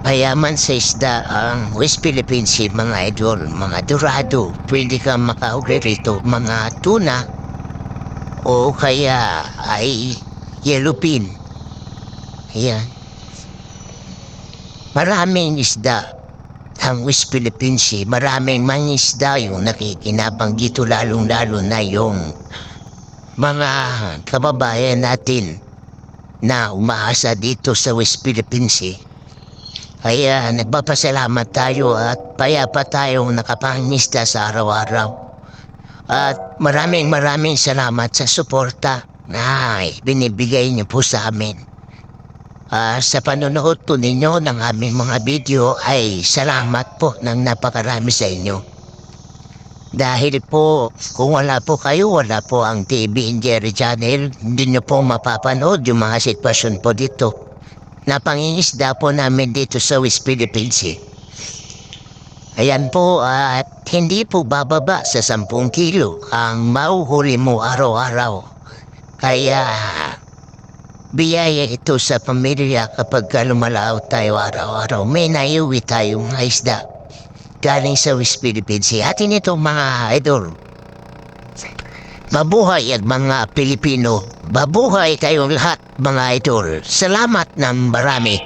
Payaman sa isda ang West Philippine Sea, mga idol, mga dorado. Pwede kang makahuli rito, mga tuna o kaya ay yellowfin. Ayan. Maraming isda ang West Philippine Sea. Maraming mga isda yung nakikinabang dito, lalong-lalo na yung mga kababayan natin na umaasa dito sa West Philippine Sea. Kaya nagpapasalamat tayo at payapa tayong nakapangisda sa araw-araw. At maraming salamat sa suporta na binibigay niyo po sa amin. Sa panonood po ninyo ng aming mga video ay salamat po ng napakarami sa inyo. Dahil po kung wala po kayo, wala po ang TV and Jerry Channel, hindi nyo po mapapanood yung mga sitwasyon po dito. Napangingisda po namin dito sa West Philippine Sea. Ayan po, at hindi po bababa sa 10 kilo ang mauhuli mo araw-araw. Kaya biyaya ito sa pamilya kapag lumalaot tayo araw-araw. May naiuwi tayong isda galing sa West Philippine Sea. Atin ito mga idol. Mabuhay at mga Pilipino. Mabuhay tayong lahat mga idol. Salamat ng marami.